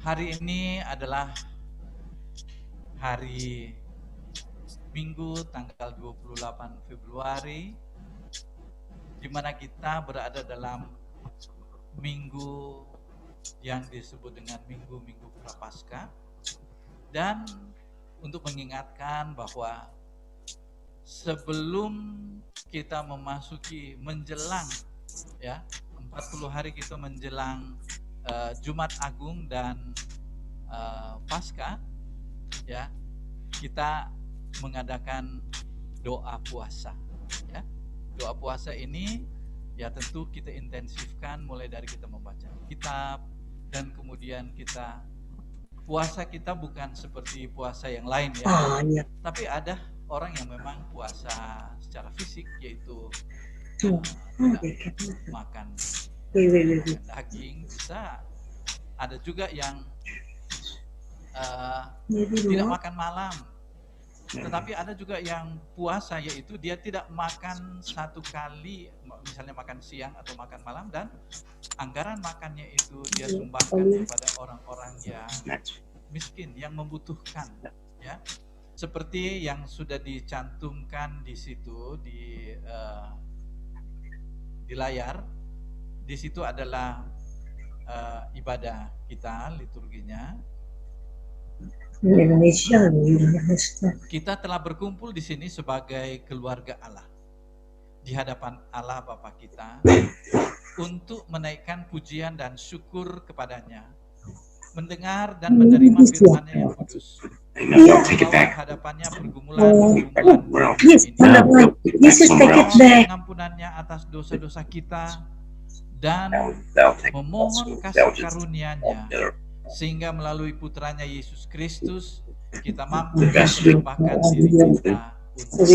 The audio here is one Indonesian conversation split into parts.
Hari ini adalah hari Minggu tanggal 28 Februari, di mana kita berada dalam minggu yang disebut dengan minggu-minggu Prapaskah. Dan untuk mengingatkan bahwa sebelum kita memasuki menjelang 40 hari kita menjelang Jumat Agung dan Paskah, ya, kita mengadakan doa puasa, ya. Doa puasa ini ya tentu kita intensifkan mulai dari kita membaca kitab, dan kemudian puasa kita bukan seperti puasa yang lain, ya. Tapi ada orang yang memang puasa secara fisik, yaitu tidak makan daging. Bisa ada juga yang tidak makan malam, tetapi ada juga yang puasa, yaitu dia tidak makan satu kali, misalnya makan siang atau makan malam, dan anggaran makannya itu dia sumbangkan kepada orang-orang yang miskin, yang membutuhkan, ya. Seperti yang sudah dicantumkan di situ di layar. Di situ adalah ibadah kita, liturginya. Indonesia. Kita telah berkumpul di sini sebagai keluarga Allah, di hadapan Allah Bapa kita, untuk menaikkan pujian dan syukur kepadanya, mendengar dan menerima firman-Nya yang kudus, membawa hadapannya pergumulan ini, pengampunannya atas dosa-dosa kita, dan memohon kasih karunia-Nya, sehingga melalui putranya Yesus Kristus kita mampu mempersembahkan diri kita untuk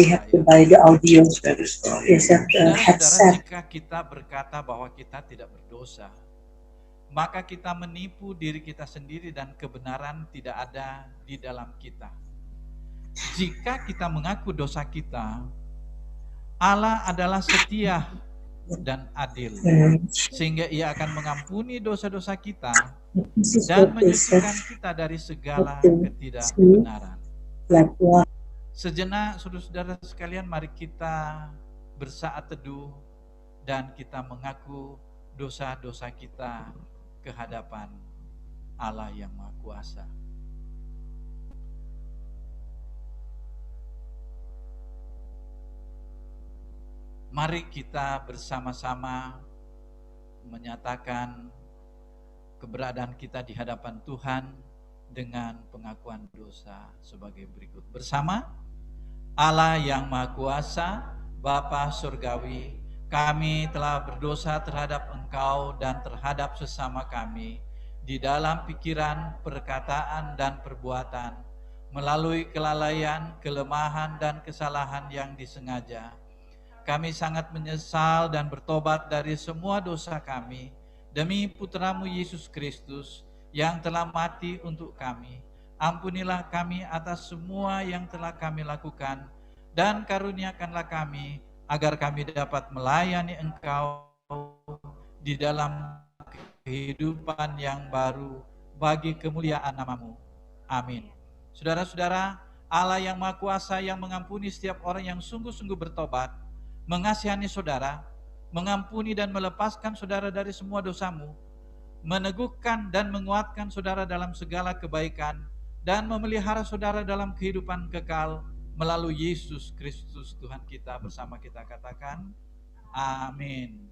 Saudara, jika kita berkata bahwa kita tidak berdosa, maka kita menipu diri kita sendiri dan kebenaran tidak ada di dalam kita. Jika kita mengaku dosa kita, Allah adalah setia dan adil, sehingga Ia akan mengampuni dosa-dosa kita dan menyucikan kita dari segala ketidakbenaran. Sejenak, saudara-saudara sekalian, mari kita bersaat teduh dan kita mengaku dosa-dosa kita ke hadapan Allah yang Maha Kuasa. Mari kita bersama-sama menyatakan keberadaan kita di hadapan Tuhan dengan pengakuan dosa sebagai berikut. Bersama, Allah yang Maha Kuasa, Bapa Surgawi, kami telah berdosa terhadap Engkau dan terhadap sesama kami di dalam pikiran, perkataan, dan perbuatan, melalui kelalaian, kelemahan, dan kesalahan yang disengaja. Kami sangat menyesal dan bertobat dari semua dosa kami demi Putramu Yesus Kristus yang telah mati untuk kami. Ampunilah kami atas semua yang telah kami lakukan, dan karuniakanlah kami agar kami dapat melayani Engkau di dalam kehidupan yang baru bagi kemuliaan nama-Mu. Amin. Saudara-saudara, Allah yang Maha Kuasa yang mengampuni setiap orang yang sungguh-sungguh bertobat, mengasihani saudara, mengampuni dan melepaskan saudara dari semua dosamu, meneguhkan dan menguatkan saudara dalam segala kebaikan, dan memelihara saudara dalam kehidupan kekal melalui Yesus Kristus Tuhan kita. Bersama kita katakan amin.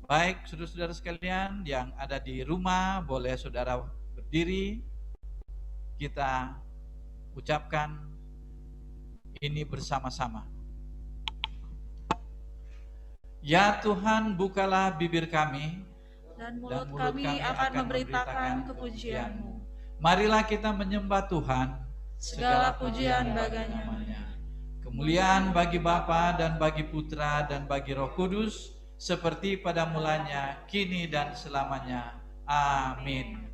Baik, saudara-saudara sekalian yang ada di rumah, boleh saudara berdiri. Kita ucapkan ini bersama-sama. Ya Tuhan, bukalah bibir kami, dan mulut kami akan memberitakan kepujian-Mu. Marilah kita menyembah Tuhan, segala pujian baginya. Kemuliaan bagi Bapa dan bagi Putra dan bagi Roh Kudus, seperti pada mulanya, kini dan selamanya. Amin.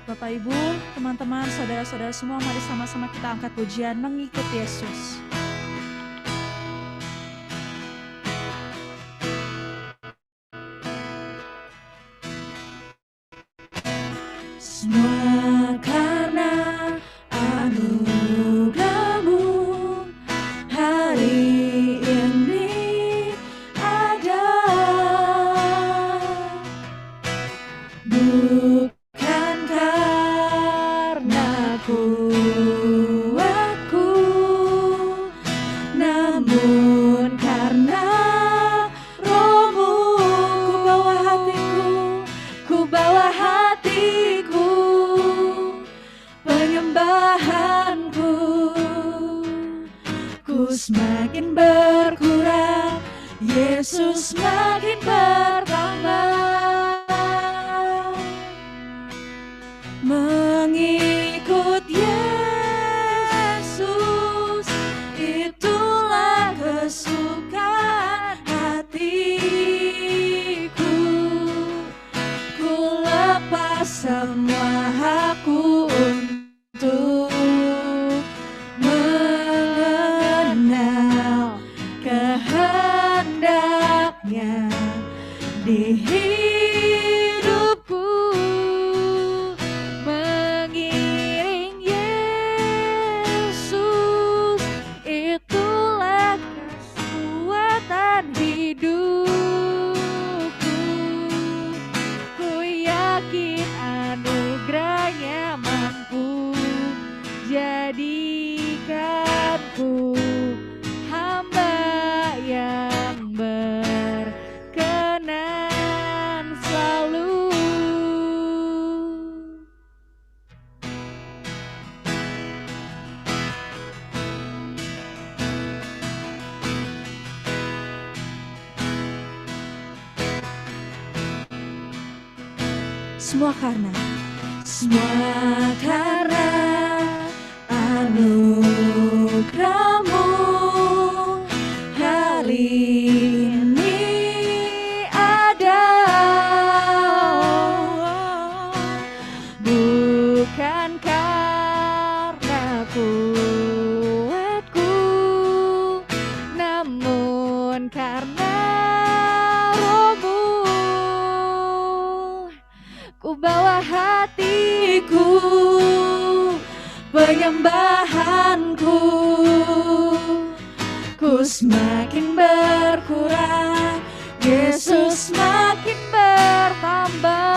Bapak Bapak Ibu, teman-teman, saudara-saudara semua, mari sama-sama kita angkat pujian mengikut Yesus. Semua karena anugerah-Mu hari ini ada, bukan karena kuatku, namun karena Roh-Mu. Ku bawa hatiku, penyembahanku, ku semakin berkurang, Yesus semakin bertambah. Mengikut Yesus, itulah kesukaan hatiku. Ku lepas semua hakku untuk mengenal kehendaknya di hidupku. Mengiring Yesus, itulah kekuatan hidupku. Ku yakin anugerahnya mampu jadikanku hamba yang berkenan selalu. Semua karena anugerah-Mu hari ini ada, bukan karena kuatku, namun karena Roh-Mu. Ku bawa hatiku, penyembahanku, ku semakin berkurang, Yesus semakin bertambah.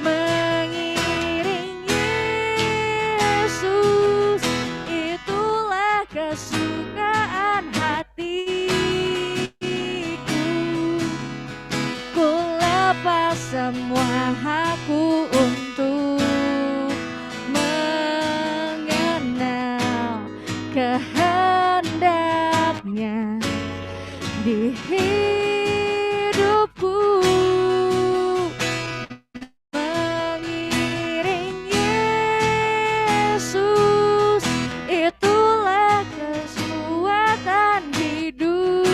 Mengiring Yesus, itulah kesukaan hatiku. Ku lepas semua hakku untuk mengenal kehendaknya di hidupku. Mengiring Yesus, itulah kekuatan hidupku.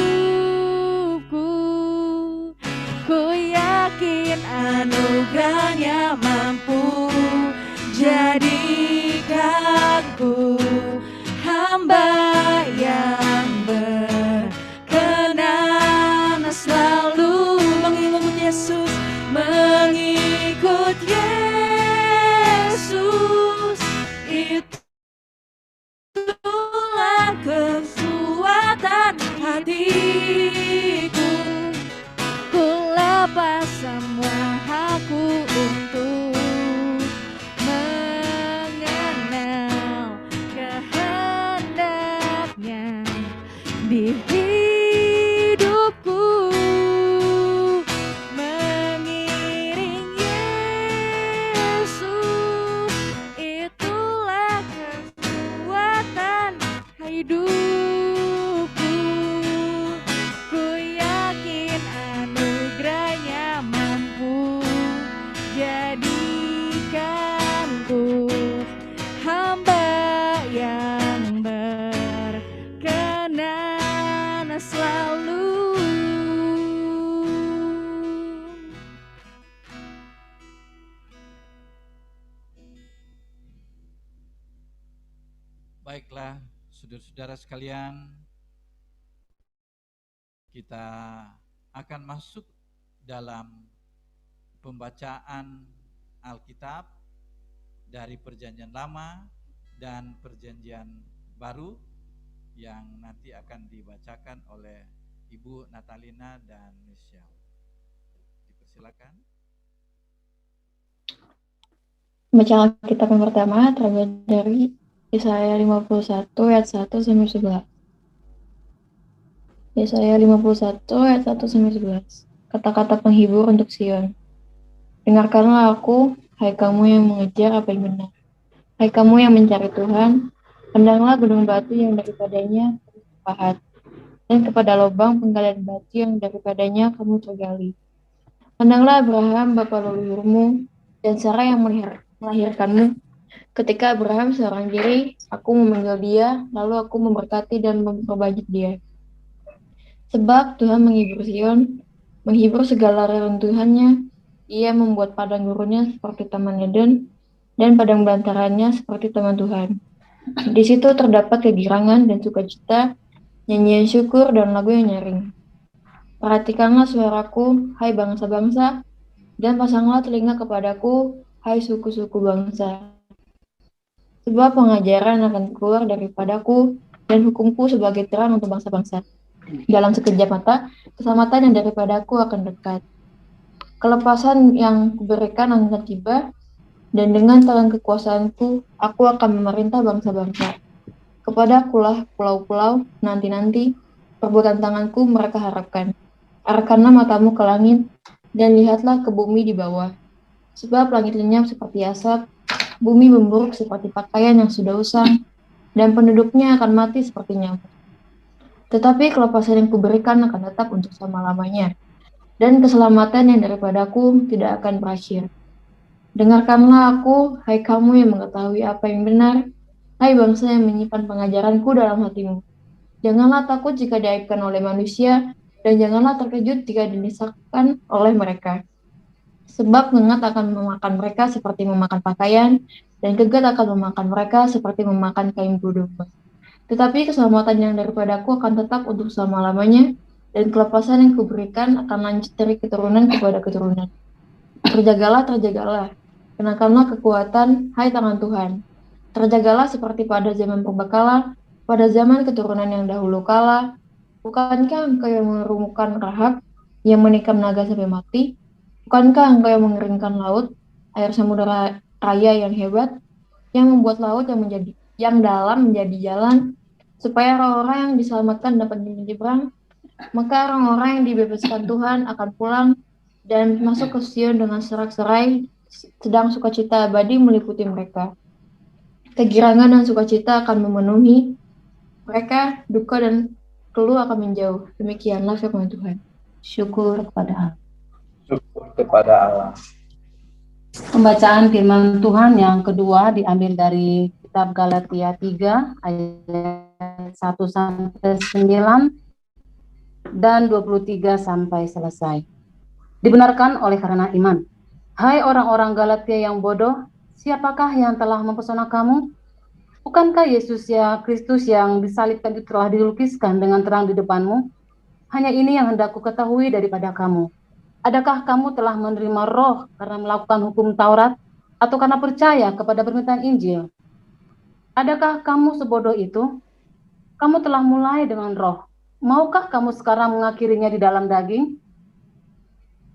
Ku yakin anugerahnya mampu jadikanku hamba yang berkenan selalu. Mengikut Yesus, mengikut Yesus, itulah kekuatan hatiku. Ku lepas semua hakku untuk mengenal Baiklah, saudara-saudara sekalian, kita akan masuk dalam pembacaan Alkitab dari Perjanjian Lama dan Perjanjian Baru yang nanti akan dibacakan oleh Ibu Natalina dan Michelle. Dipersilakan. Bacaan Alkitab yang pertama terambil dari Yesaya 51 ayat 1 sampai 11. Yesaya 51 ayat 1 sampai 11. Kata-kata penghibur untuk Sion. Dengarkanlah aku, hai kamu yang mengejar apa yang benar. Hai kamu yang mencari Tuhan, pandanglah gunung batu yang daripadanya kamu pahat, dan kepada lubang penggalian batu yang daripadanya kamu tergali. Pandanglah Abraham bapa leluhurmu, dan Sarah yang melahirkanmu. Ketika Abraham seorang diri, aku memanggil dia, lalu aku memberkati dan memperbanyak dia. Sebab Tuhan menghibur Sion, menghibur segala reruntuhannya. Ia membuat padang gurunnya seperti taman Eden, dan padang belantarannya seperti taman Tuhan. Di situ terdapat kegirangan dan sukacita, nyanyian syukur dan lagu yang nyaring. Perhatikanlah suaraku, hai bangsa-bangsa, dan pasanglah telinga kepadaku, hai suku-suku bangsa. Sebab pengajaran akan keluar daripadaku, dan hukumku sebagai terang untuk bangsa-bangsa. Dalam sekejap mata, keselamatan yang daripadaku akan dekat. Kelepasan yang kuberikan akan tiba, dan dengan tangan kekuasaanku, aku akan memerintah bangsa-bangsa. Kepadakulah pulau-pulau, nanti-nanti, perbuatan tanganku mereka harapkan. Arahkanlah matamu ke langit, dan lihatlah ke bumi di bawah. Sebab langit lenyap seperti asap, bumi memburuk seperti pakaian yang sudah usang, dan penduduknya akan mati seperti nyamuk. Tetapi kelepasan yang kuberikan akan tetap untuk selama-lamanya, dan keselamatan yang daripadaku tidak akan berakhir. Dengarkanlah aku, hai kamu yang mengetahui apa yang benar, hai bangsa yang menyimpan pengajaranku dalam hatimu. Janganlah takut jika diaibkan oleh manusia, dan janganlah terkejut jika dinisakan oleh mereka. Sebab ngengat akan memakan mereka seperti memakan pakaian, dan kegat akan memakan mereka seperti memakan kain bulu domba. Tetapi keselamatan yang daripadaku akan tetap untuk selama-lamanya, dan kelepasan yang kuberikan akan lanjut dari keturunan kepada keturunan. Terjagalah, terjagalah, kenakanlah kekuatan, hai tangan Tuhan. Terjagalah seperti pada zaman purbakala, pada zaman keturunan yang dahulu kala. Bukankah engkau yang mengerumukkan Rahab, yang menikam naga sampai mati? Bukankah engkau yang mengeringkan laut, air samudera raya yang hebat, yang membuat laut yang dalam menjadi jalan, supaya orang-orang yang diselamatkan dapat menyeberang? Maka orang-orang yang dibebaskan Tuhan akan pulang dan masuk ke Sion dengan serak-serai, sedang sukacita abadi meliputi mereka. Kegirangan dan sukacita akan memenuhi mereka, duka dan keluh akan menjauh. Demikianlah firman Tuhan. Syukur kepada Allah. Syukur kepada Allah. Pembacaan firman Tuhan yang kedua diambil dari kitab Galatia 3 ayat 1 sampai 9 dan 23 sampai selesai. Dibenarkan oleh karena iman. Hai orang-orang Galatia yang bodoh, siapakah yang telah mempesona kamu? Bukankah Yesus ya Kristus yang disalibkan itu telah dilukiskan dengan terang di depanmu? Hanya ini yang hendak ku ketahui daripada kamu. Adakah kamu telah menerima roh karena melakukan hukum Taurat, atau karena percaya kepada permintaan Injil? Adakah kamu sebodoh itu? Kamu telah mulai dengan roh. Maukah kamu sekarang mengakhirinya di dalam daging?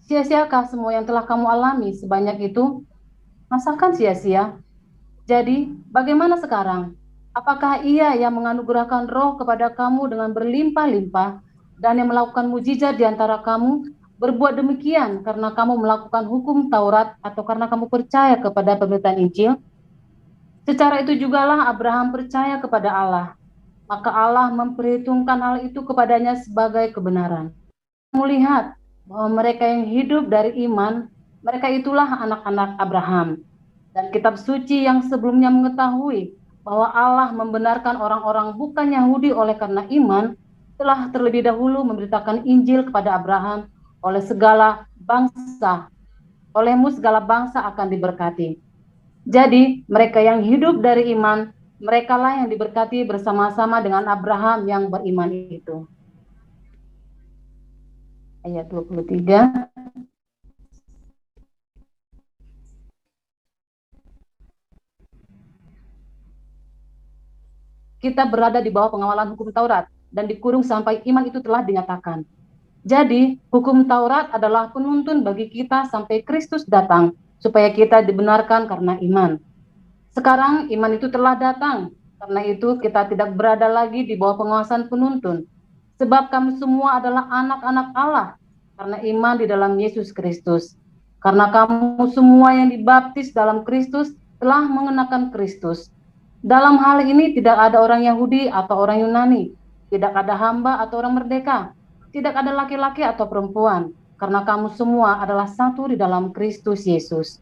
Sia-siakah semua yang telah kamu alami sebanyak itu? Masakan sia-sia? Jadi, bagaimana sekarang? Apakah Ia yang menganugerahkan roh kepada kamu dengan berlimpah-limpah, dan yang melakukan mujizat di antara kamu berbuat demikian karena kamu melakukan hukum Taurat atau karena kamu percaya kepada pemberitaan Injil? Secara itu jugalah Abraham percaya kepada Allah, maka Allah memperhitungkan hal itu kepadanya sebagai kebenaran. Kamu lihat bahwa mereka yang hidup dari iman, mereka itulah anak-anak Abraham. Dan kitab suci yang sebelumnya mengetahui bahwa Allah membenarkan orang-orang bukan Yahudi oleh karena iman, telah terlebih dahulu memberitakan Injil kepada Abraham. Olehmu segala bangsa akan diberkati. Jadi mereka yang hidup dari iman, merekalah yang diberkati bersama-sama dengan Abraham yang beriman itu. Ayat 23. Kita berada di bawah pengawalan hukum Taurat dan dikurung sampai iman itu telah dinyatakan. Jadi, hukum Taurat adalah penuntun bagi kita sampai Kristus datang, supaya kita dibenarkan karena iman. Sekarang iman itu telah datang, karena itu kita tidak berada lagi di bawah penguasaan penuntun. Sebab kami semua adalah anak-anak Allah, karena iman di dalam Yesus Kristus. Karena kamu semua yang dibaptis dalam Kristus telah mengenakan Kristus. Dalam hal ini tidak ada orang Yahudi atau orang Yunani, tidak ada hamba atau orang merdeka, tidak ada laki-laki atau perempuan, karena kamu semua adalah satu di dalam Kristus Yesus.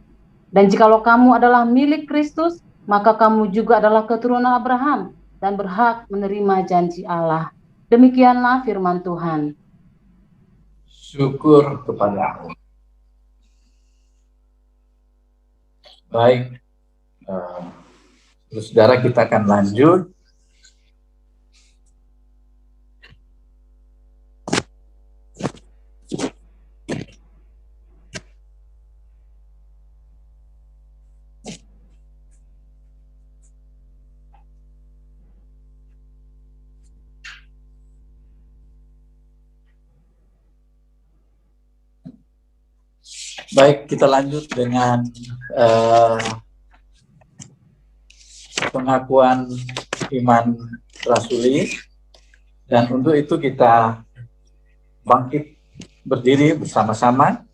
Dan jikalau kamu adalah milik Kristus, maka kamu juga adalah keturunan Abraham dan berhak menerima janji Allah. Demikianlah firman Tuhan. Syukur kepada Allah. Baik, saudara, kita akan lanjut. Baik, kita lanjut dengan pengakuan iman rasuli, dan untuk itu kita bangkit berdiri bersama-sama.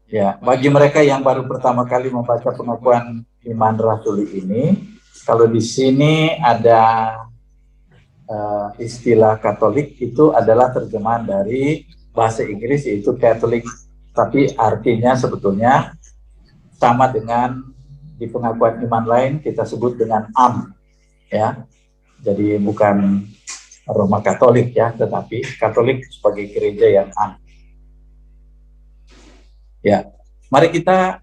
Ya, bagi mereka yang baru pertama kali membaca pengakuan iman rasuli ini, kalau di sini ada istilah Katolik, itu adalah terjemahan dari bahasa Inggris, yaitu Catholic, tapi artinya sebetulnya sama dengan di pengakuan iman lain kita sebut dengan AM, ya. Jadi bukan Roma Katolik, ya, tetapi Katolik sebagai gereja yang AM. Ya, mari kita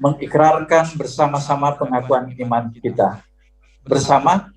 mengikrarkan bersama-sama pengakuan iman kita bersama.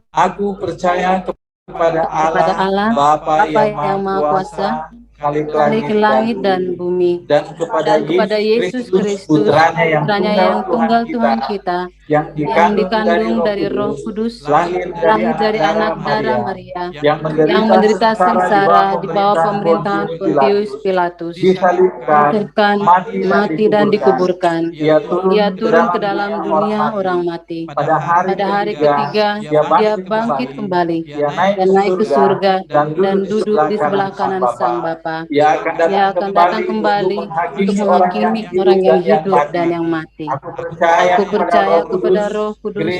Aku percaya kepada Allah, Bapa yang Maha Kuasa, Khalik langit dan bumi, dan kepada Yesus Kristus, Putranya yang tunggal Tuhan kita, yang dikandung dari Roh Kudus, lahir dari anak darah Maria, yang menderita sengsara di bawah pemerintahan Pontius Pilatus, disalibkan, mati dan dikuburkan. Ia turun ke dalam dunia orang mati. Pada hari ketiga, dia bangkit kembali, dan naik ke surga, dan duduk di sebelah kanan Sang Bapa. Ia akan datang kembali untuk menghakimi orang yang hidup dan yang mati. Aku percaya kepada Roh Kudus,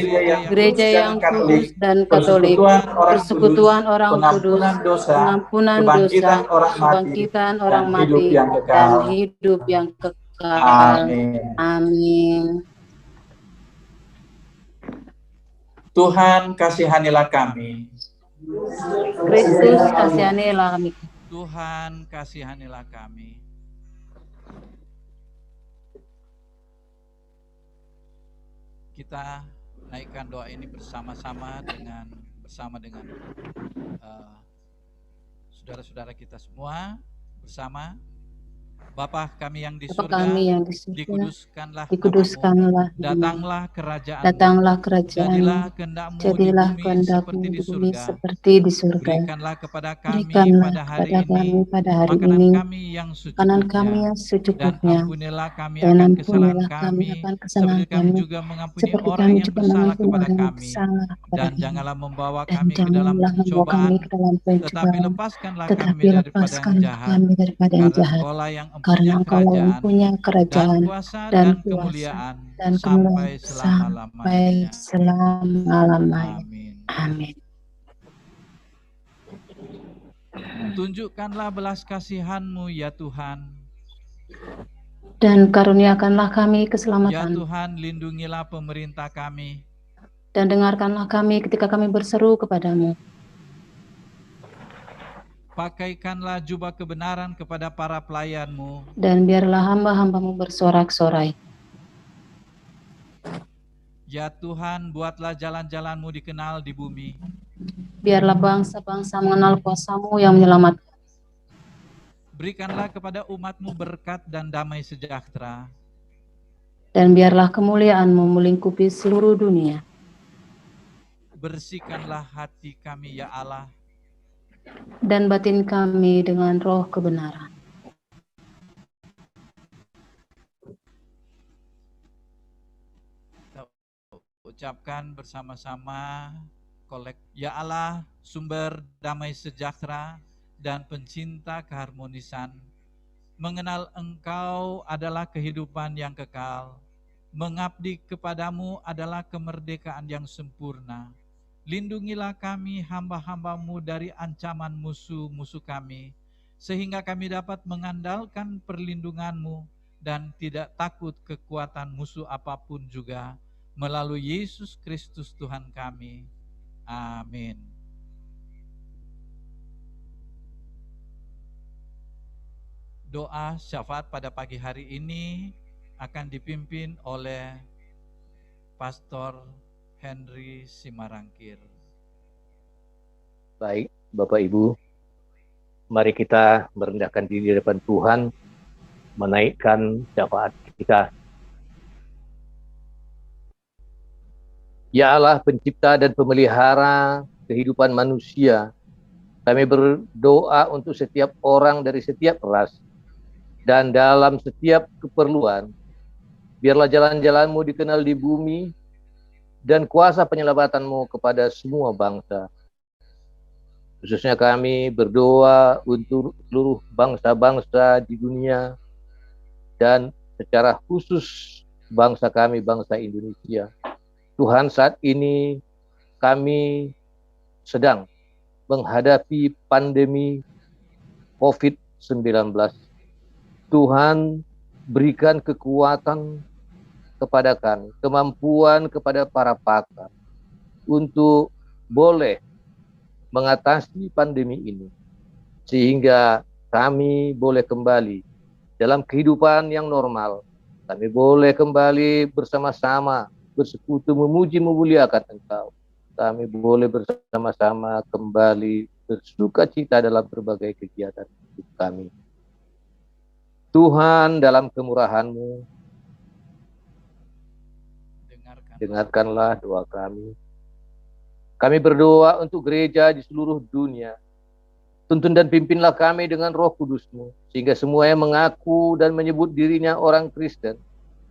gereja yang kudus dan Katolik, persekutuan orang kudus, pengampunan dosa, kebangkitan orang mati, dan hidup yang kekal. Amin. Tuhan, kasihanilah kami. Kristus, kasihanilah kami. Tuhan, kasihanilah kami. Kita naikkan doa ini bersama-sama dengan saudara-saudara kita semua bersama. Bapa kami yang di surga, dikuduskanlah, datanglah kerajaan, jadilah kehendak-Mu di bumi seperti di surga. Berikanlah kepada kami pada hari ini makanan kami yang secukupnya, dan ampunilah kami akan kesalahan kami, juga mengampuni orang yang bersalah kepada kami, dan janganlah membawa kami ke dalam pencobaan, tetapi lepaskanlah kami daripada yang jahat, karena Engkau mempunyai kerajaan dan kuasa dan kemuliaan sampai selama-lamanya. Amin. Tunjukkanlah belas kasihan-Mu ya Tuhan, dan karuniakanlah kami keselamatan. Ya Tuhan, lindungilah pemerintah kami, dan dengarkanlah kami ketika kami berseru kepadamu. Pakaikanlah jubah kebenaran kepada para pelayan-Mu. Dan biarlah hamba-hamba-Mu bersorak-sorai. Ya Tuhan, buatlah jalan-jalan-Mu dikenal di bumi. Biarlah bangsa-bangsa mengenal kuasa-Mu yang menyelamatkan. Berikanlah kepada umat-Mu berkat dan damai sejahtera. Dan biarlah kemuliaan-Mu melingkupi seluruh dunia. Bersihkanlah hati kami, ya Allah, Dan batin kami dengan roh kebenaran. Kita ucapkan bersama-sama ya Allah, sumber damai sejahtera dan pencinta keharmonisan. Mengenal Engkau adalah kehidupan yang kekal. Mengabdi kepadamu adalah kemerdekaan yang sempurna. Lindungilah kami hamba-hamba-Mu dari ancaman musuh-musuh kami, sehingga kami dapat mengandalkan perlindungan-Mu dan tidak takut kekuatan musuh apapun juga, melalui Yesus Kristus Tuhan kami. Amin. Doa syafaat pada pagi hari ini akan dipimpin oleh Pastor Henry Simarangkir. Baik, Bapak Ibu, mari kita merendahkan diri di depan Tuhan, menaikkan syafaat kita. Ya Allah, pencipta dan pemelihara kehidupan manusia, kami berdoa untuk setiap orang dari setiap ras, dan dalam setiap keperluan, biarlah jalan-jalan-Mu dikenal di bumi, dan kuasa penyelamatan-Mu kepada semua bangsa. Khususnya kami berdoa untuk seluruh bangsa-bangsa di dunia, dan secara khusus bangsa kami, bangsa Indonesia. Tuhan, saat ini kami sedang menghadapi pandemi COVID-19. Tuhan, berikan kekuatan kepada kami, kemampuan kepada para pakar untuk boleh mengatasi pandemi ini, sehingga kami boleh kembali dalam kehidupan yang normal. Kami boleh kembali bersama-sama bersekutu, memuji, memuliakan Engkau. Kami boleh bersama-sama kembali bersuka cita dalam berbagai kegiatan hidup kami. Tuhan, dalam kemurahan-Mu, dengarkanlah doa kami. Kami berdoa untuk gereja di seluruh dunia. Tuntun dan pimpinlah kami dengan Roh Kudus-Mu, sehingga semua yang mengaku dan menyebut dirinya orang Kristen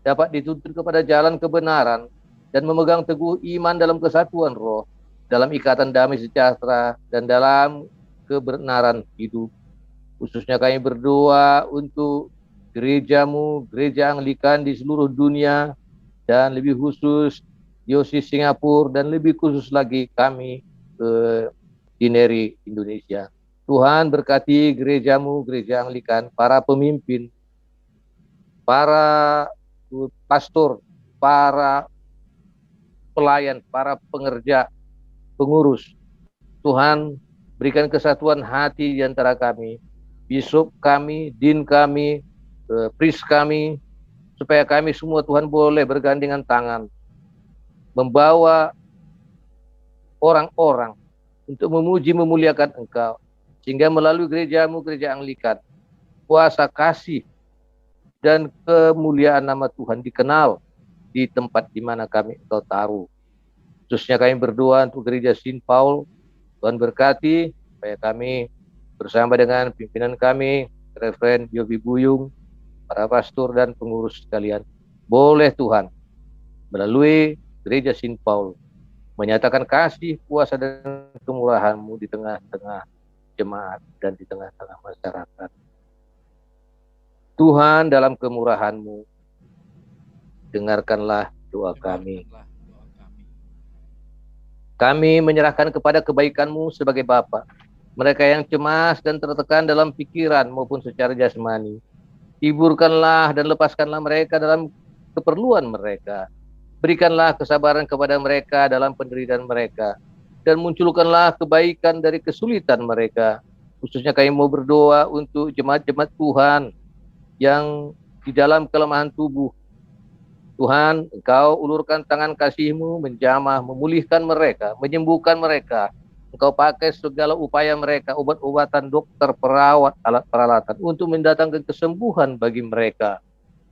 dapat dituntun kepada jalan kebenaran dan memegang teguh iman dalam kesatuan roh, dalam ikatan damai sejahtera, dan dalam kebenaran hidup. Khususnya kami berdoa untuk gereja-Mu, gereja Anglikan di seluruh dunia, dan lebih khusus Diosis Singapura, dan lebih khusus lagi kami di Neri Indonesia. Tuhan berkati gereja-Mu, gereja Anglikan, para pemimpin, para pastor, para pelayan, para pengerja, pengurus. Tuhan, berikan kesatuan hati di antara kami, bisop kami, din kami, priest kami, supaya kami semua, Tuhan, boleh bergandengan tangan, membawa orang-orang untuk memuji, memuliakan Engkau, sehingga melalui gereja-Mu, gereja Anglikan, kuasa kasih dan kemuliaan nama Tuhan dikenal di tempat di mana kami Engkau taruh. Khususnya kami berdoa untuk gereja Saint Paul. Tuhan berkati supaya kami bersama dengan pimpinan kami, Reverend Yobi Buyung, para pastor dan pengurus sekalian, boleh Tuhan melalui gereja Saint Paul menyatakan kasih, kuasa dan kemurahan-Mu di tengah-tengah jemaat dan di tengah-tengah masyarakat. Tuhan, dalam kemurahan-Mu, dengarkanlah doa kami. Kami menyerahkan kepada kebaikan-Mu sebagai Bapa mereka yang cemas dan tertekan dalam pikiran maupun secara jasmani. Hiburkanlah dan lepaskanlah mereka dalam keperluan mereka. Berikanlah kesabaran kepada mereka dalam penderitaan mereka, dan munculkanlah kebaikan dari kesulitan mereka. Khususnya kami mau berdoa untuk jemaat-jemaat Tuhan yang di dalam kelemahan tubuh. Tuhan, Engkau ulurkan tangan kasih-Mu menjamah, memulihkan mereka, menyembuhkan mereka. Engkau pakai segala upaya mereka, obat-obatan, dokter, perawat, alat peralatan untuk mendatangkan kesembuhan bagi mereka.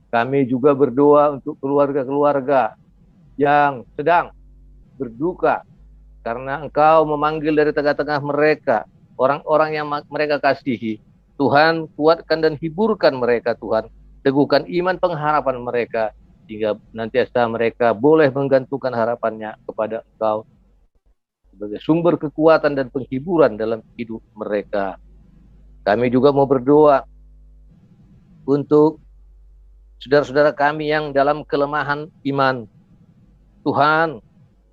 Kami juga berdoa untuk keluarga-keluarga yang sedang berduka karena Engkau memanggil dari tengah-tengah mereka orang-orang yang mereka kasihi. Tuhan, kuatkan dan hiburkan mereka, Tuhan. Teguhkan iman pengharapan mereka, sehingga nantiasa mereka boleh menggantungkan harapannya kepada Engkau sebagai sumber kekuatan dan penghiburan dalam hidup mereka. Kami juga mau berdoa untuk saudara-saudara kami yang dalam kelemahan iman. Tuhan,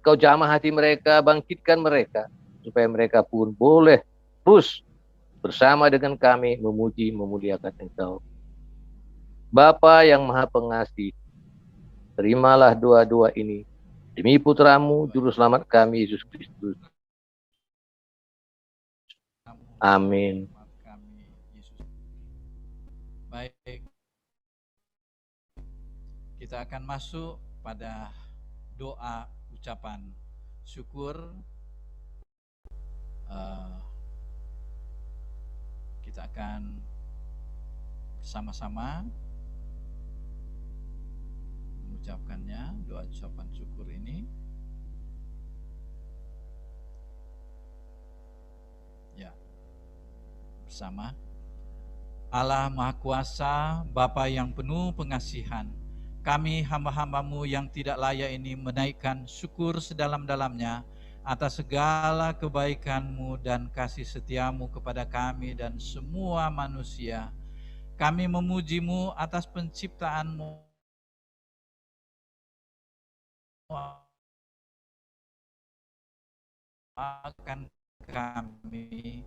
Kau jamah hati mereka, bangkitkan mereka, supaya mereka pun boleh terus bersama dengan kami memuji, memuliakan Engkau. Bapa yang Maha Pengasih, terimalah doa-doa ini demi Putra-Mu, Juru Selamat kami, Yesus Kristus. Amin. Baik, kita akan masuk pada doa ucapan syukur. Kita akan bersama-sama mengucapkannya, doa ucapan syukur ini. Ya, bersama. Allah Maha Kuasa, Bapa yang penuh pengasihan, kami hamba-hamba-Mu yang tidak layak ini menaikkan syukur sedalam-dalamnya atas segala kebaikan-Mu dan kasih setia-Mu kepada kami dan semua manusia. Kami memuji-Mu atas penciptaan-Mu akan kami,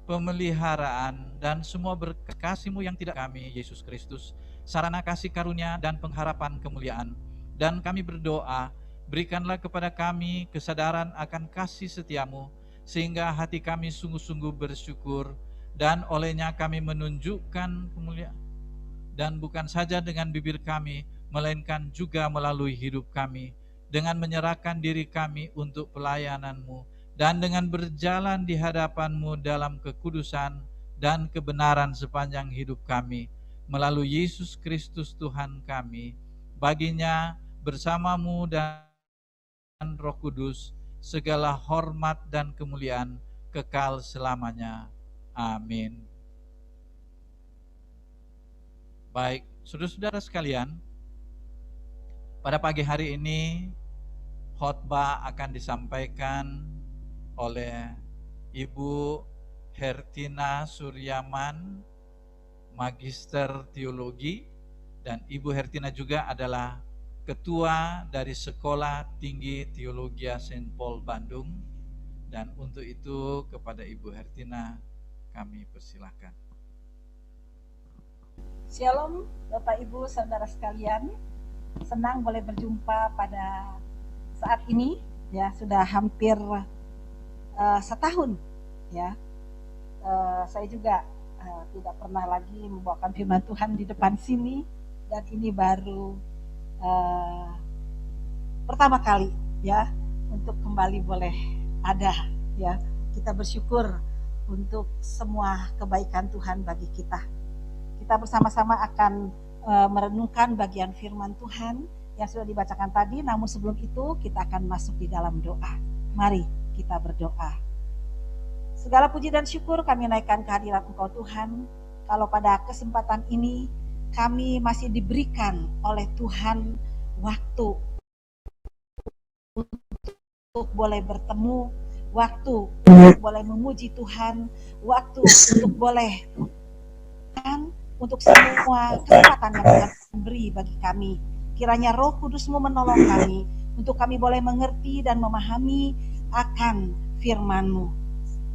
pemeliharaan dan semua berkat kasih-Mu yang tidak kami, Yesus Kristus, sarana kasih karunia dan pengharapan kemuliaan. Dan kami berdoa, berikanlah kepada kami kesadaran akan kasih setia-Mu, sehingga hati kami sungguh-sungguh bersyukur, dan olehnya kami menunjukkan kemuliaan, dan bukan saja dengan bibir kami, melainkan juga melalui hidup kami, dengan menyerahkan diri kami untuk pelayanan-Mu, dan dengan berjalan di hadapan-Mu dalam kekudusan dan kebenaran sepanjang hidup kami, melalui Yesus Kristus Tuhan kami. Baginya bersama-Mu dan Roh Kudus, segala hormat dan kemuliaan kekal selamanya. Amin. Baik, saudara-saudara sekalian, pada pagi hari ini khotbah akan disampaikan oleh Ibu Hertina Suryaman, Magister Teologi, dan Ibu Hertina juga adalah Ketua dari Sekolah Tinggi Teologi St. Paul Bandung. Dan untuk itu kepada Ibu Hertina kami persilahkan. Shalom Bapak Ibu Saudara sekalian, senang boleh berjumpa pada saat ini, ya sudah hampir setahun, ya. Saya juga tidak pernah lagi membawakan firman Tuhan di depan sini, dan ini baru pertama kali, ya, untuk kembali boleh ada, ya. Kita bersyukur untuk semua kebaikan Tuhan bagi kita. Kita bersama-sama akan merenungkan bagian firman Tuhan yang sudah dibacakan tadi, namun sebelum itu kita akan masuk di dalam doa. Mari kita berdoa. Segala puji dan syukur kami naikkan kehadirat Engkau Tuhan, kalau pada kesempatan ini kami masih diberikan oleh Tuhan waktu untuk boleh bertemu, waktu untuk boleh memuji Tuhan, waktu untuk boleh untuk semua kesempatan yang Tuhan beri bagi kami. Kiranya Roh Kudus-Mu menolong kami untuk kami boleh mengerti dan memahami akan firman-Mu.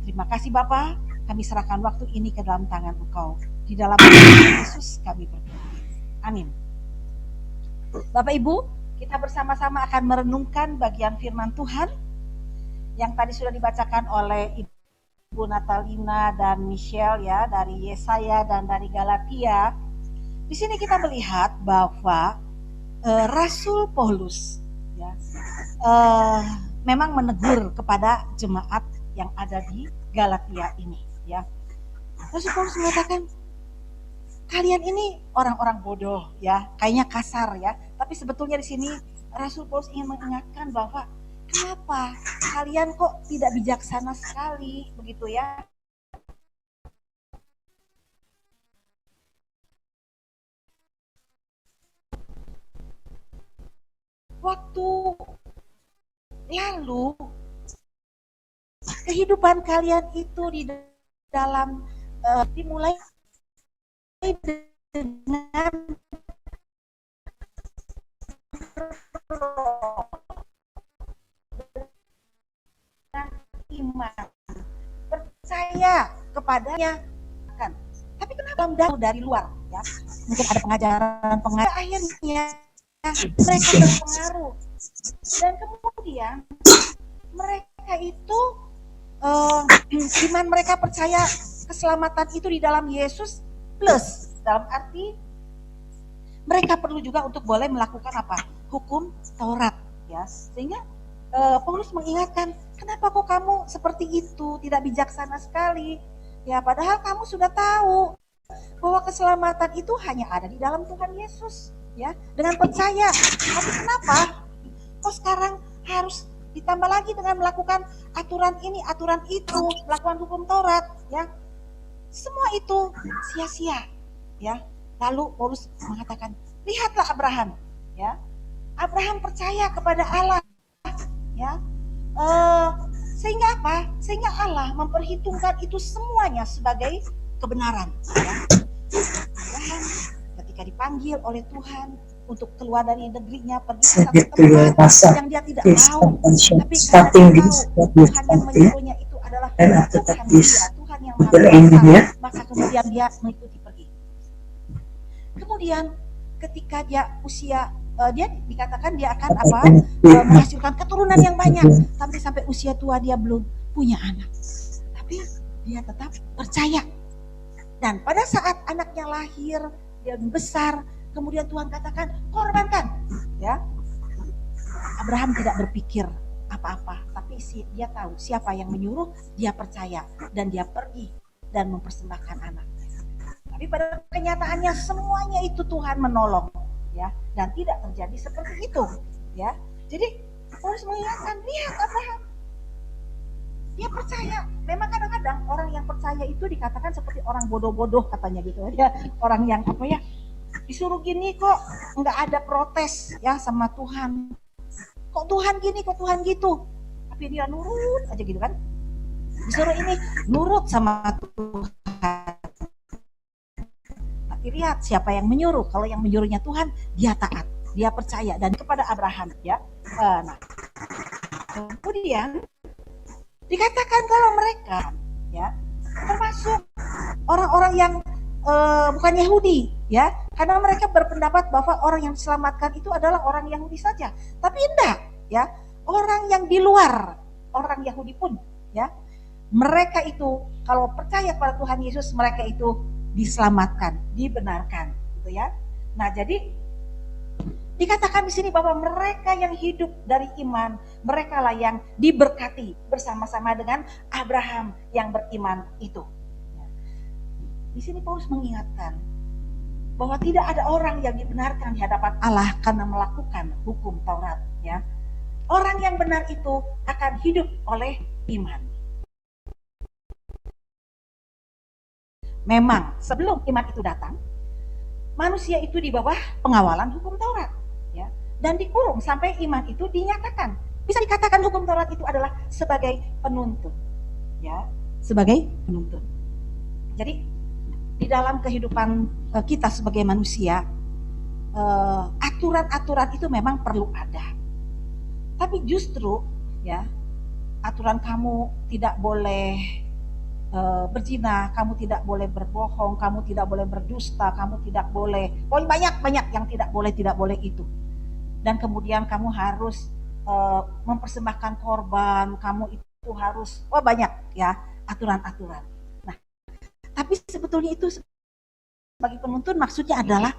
Terima kasih Bapa, kami serahkan waktu ini ke dalam tangan Engkau. Di dalam nama Yesus kami berdoa. Amin. Bapak Ibu, kita bersama-sama akan merenungkan bagian firman Tuhan yang tadi sudah dibacakan oleh Ibu Bu Natalina dan Michelle ya, dari Yesaya dan dari Galatia. Di sini kita melihat bahwa Rasul Paulus ya, memang menegur kepada jemaat yang ada di Galatia ini ya. Rasul Paulus mengatakan, kalian ini orang-orang bodoh ya, kayaknya kasar ya, tapi sebetulnya di sini Rasul Paulus ingin mengingatkan bahwa kenapa kalian kok tidak bijaksana sekali begitu ya. Waktu lalu kehidupan kalian itu di dalam dimulai dengan iman, percaya kepadanya kan. Tapi kenapa dari luar ya? Mungkin ada pengajaran akhirnya mereka terpengaruh dan kemudian mereka itu iman mereka percaya keselamatan itu di dalam Yesus plus dalam arti mereka perlu juga untuk boleh melakukan apa? Hukum Taurat ya. Sehingga Paulus mengingatkan, kenapa kok kamu seperti itu, tidak bijaksana sekali? Ya, padahal kamu sudah tahu bahwa keselamatan itu hanya ada di dalam Tuhan Yesus, ya, dengan percaya. Tapi kenapa kok sekarang harus ditambah lagi dengan melakukan aturan ini, aturan itu, melakukan hukum Taurat, ya? Semua itu sia-sia, ya. Lalu Paulus mengatakan, lihatlah Abraham, ya. Abraham percaya kepada Allah, ya. Sehingga apa? Sehingga Allah memperhitungkan itu semuanya sebagai kebenaran, ya. Abraham ketika dipanggil oleh Tuhan untuk keluar dari negerinya, pergi ke satu tempat yang dia tidak tahu, tapi karena dia tahu Tuhan yang menyuruhnya itu adalah Tuhan dia, Tuhan yang Maha Kuasa, maka kemudian dia mengikuti pergi. Kemudian ketika dia usia dia dikatakan dia akan menghasilkan keturunan yang banyak, sampai usia tua dia belum punya anak, tapi dia tetap percaya. Dan pada saat anaknya lahir, dia besar, kemudian Tuhan katakan korbankan, ya. Abraham tidak berpikir apa-apa, tapi dia tahu siapa yang menyuruh, dia percaya dan dia pergi dan mempersembahkan anaknya. Tapi pada kenyataannya semuanya itu Tuhan menolong, ya, dan tidak terjadi seperti itu, ya. Jadi harus mengingatkan, lihat Abraham, dia percaya. Memang kadang-kadang orang yang percaya itu dikatakan seperti orang bodoh-bodoh katanya gitu ya, orang yang disuruh gini kok nggak ada protes ya sama Tuhan, kok Tuhan gini, kok Tuhan gitu, tapi dia nurut aja gitu kan. Disuruh ini nurut sama Tuhan, tapi lihat siapa yang menyuruh. Kalau yang menyuruhnya Tuhan, dia taat, dia percaya, dan kepada Abraham ya. Nah kemudian dikatakan kalau mereka ya termasuk orang-orang yang bukan Yahudi, ya, karena mereka berpendapat bahwa orang yang diselamatkan itu adalah orang Yahudi saja, tapi enggak, ya, orang yang di luar orang Yahudi pun, ya, mereka itu kalau percaya pada Tuhan Yesus, mereka itu diselamatkan, dibenarkan, gitu ya. Nah, jadi dikatakan di sini bahwa mereka yang hidup dari iman, mereka lah yang diberkati bersama-sama dengan Abraham yang beriman itu. Di sini Paulus mengingatkan bahwa tidak ada orang yang dibenarkan di hadapan Allah karena melakukan hukum Taurat, ya. Orang yang benar itu akan hidup oleh iman. Memang sebelum iman itu datang, manusia itu di bawah pengawalan hukum Taurat, ya, dan dikurung sampai iman itu dinyatakan. Bisa dikatakan hukum Taurat itu adalah sebagai penuntun, ya, sebagai penuntun. Jadi di dalam kehidupan kita sebagai manusia, aturan-aturan itu memang perlu ada. Tapi justru, ya, aturan kamu tidak boleh berzina, kamu tidak boleh berbohong, kamu tidak boleh berdusta, kamu tidak boleh, pokoknya banyak yang tidak boleh itu. Dan kemudian kamu harus mempersembahkan korban, kamu itu harus, banyak, ya. aturan-aturan. Nah, tapi sebetulnya itu sebagai penuntun maksudnya adalah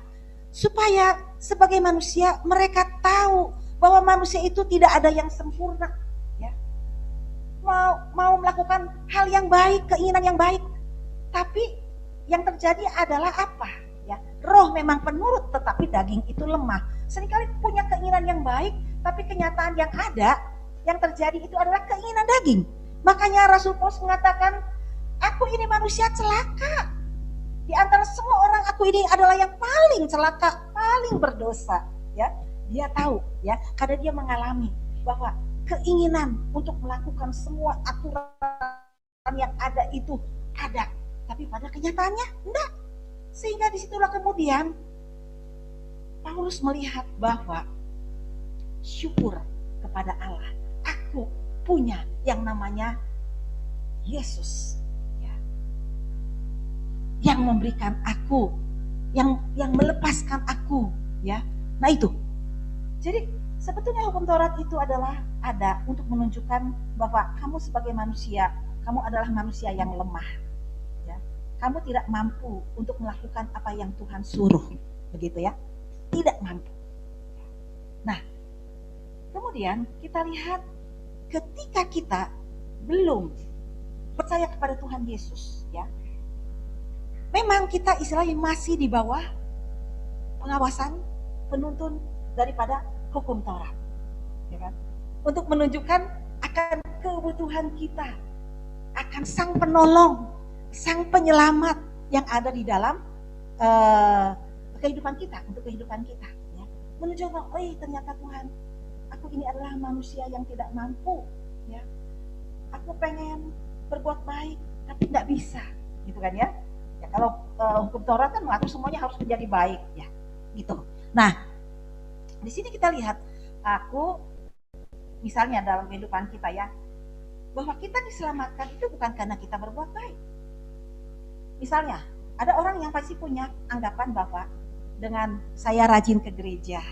supaya sebagai manusia mereka tahu bahwa manusia itu tidak ada yang sempurna, ya. Mau melakukan hal yang baik, keinginan yang baik, tapi yang terjadi adalah apa? Ya, roh memang penurut, tetapi daging itu lemah. Seringkali punya keinginan yang baik, tapi kenyataan yang ada, yang terjadi itu adalah keinginan daging. Makanya Rasul Paulus mengatakan, aku ini manusia celaka. Di antara semua orang aku ini adalah yang paling celaka, paling berdosa. Ya, dia tahu, ya, karena dia mengalami bahwa keinginan untuk melakukan semua aturan yang ada itu ada, tapi pada kenyataannya enggak. Sehingga disitulah kemudian Paulus melihat bahwa syukur kepada Allah, aku punya yang namanya Yesus, ya, yang memberikan aku, yang melepaskan aku, ya. Nah itu. Jadi sebetulnya hukum Taurat itu adalah ada untuk menunjukkan bahwa kamu sebagai manusia, kamu adalah manusia yang lemah. Ya. Kamu tidak mampu untuk melakukan apa yang Tuhan suruh, begitu ya? Tidak mampu. Nah, kemudian kita lihat ketika kita belum percaya kepada Tuhan Yesus, ya, memang kita istilahnya masih di bawah pengawasan penuntun daripada hukum Taurat, ya kan? Untuk menunjukkan akan kebutuhan kita akan Sang Penolong, Sang Penyelamat yang ada di dalam kehidupan kita, untuk kehidupan kita, ya. Menunjukkan, oh ternyata Tuhan, aku ini adalah manusia yang tidak mampu, ya. Aku pengen berbuat baik, tapi nggak bisa, gitu kan ya? Ya kalau hukum Taurat kan mengatur semuanya harus menjadi baik, ya, gitu. Nah, di sini kita lihat, aku misalnya dalam kehidupan kita ya, bahwa kita diselamatkan itu bukan karena kita berbuat baik. Misalnya, ada orang yang pasti punya anggapan bahwa dengan saya rajin ke gereja,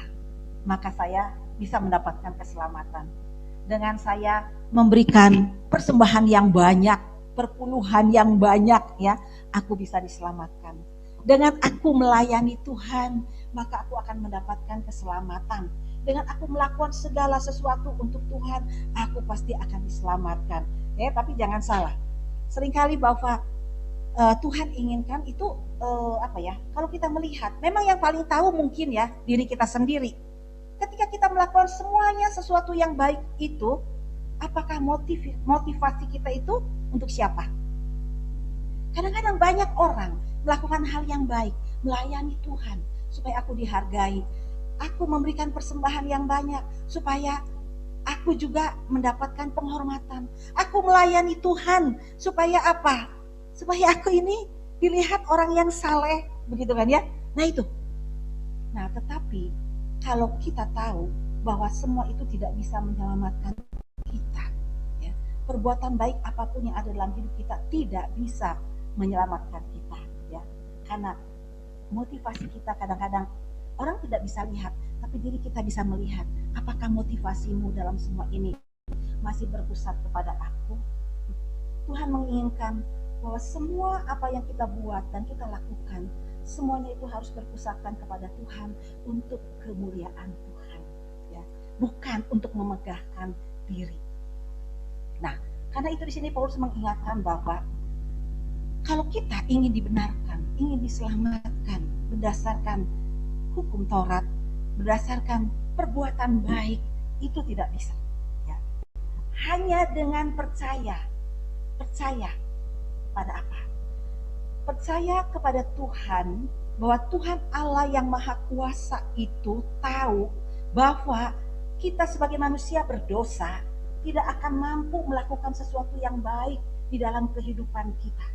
maka saya bisa mendapatkan keselamatan. Dengan saya memberikan persembahan yang banyak, perpuluhan yang banyak, ya, aku bisa diselamatkan. Dengan aku melayani Tuhan, maka aku akan mendapatkan keselamatan. Dengan aku melakukan segala sesuatu untuk Tuhan, aku pasti akan diselamatkan. Ya, tapi jangan salah. Seringkali bahwa Tuhan inginkan itu kalau kita melihat, memang yang paling tahu mungkin ya diri kita sendiri. Ketika kita melakukan semuanya sesuatu yang baik itu, apakah motivasi kita itu untuk siapa? Kadang-kadang banyak orang melakukan hal yang baik, melayani Tuhan supaya aku dihargai. Aku memberikan persembahan yang banyak supaya aku juga mendapatkan penghormatan. Aku melayani Tuhan supaya apa? Supaya aku ini dilihat orang yang saleh, begitu kan ya? Nah itu. Nah, tetapi kalau kita tahu bahwa semua itu tidak bisa menyelamatkan kita, ya, perbuatan baik apapun yang ada dalam hidup kita tidak bisa menyelamatkan kita, ya, karena motivasi kita kadang-kadang orang tidak bisa lihat, tapi diri kita bisa melihat. Apakah motivasimu dalam semua ini masih berpusat kepada aku? Tuhan menginginkan bahwa semua apa yang kita buat dan kita lakukan, semuanya itu harus berpusatkan kepada Tuhan untuk kemuliaan Tuhan, ya, bukan untuk memegahkan diri. Nah, karena itu di sini Paulus mengingatkan bahwa kalau kita ingin dibenarkan, ingin diselamatkan berdasarkan hukum Taurat, berdasarkan perbuatan baik, itu tidak bisa. Ya. Hanya dengan percaya pada apa? Percaya kepada Tuhan, bahwa Tuhan Allah yang Maha Kuasa itu tahu bahwa kita sebagai manusia berdosa tidak akan mampu melakukan sesuatu yang baik di dalam kehidupan kita.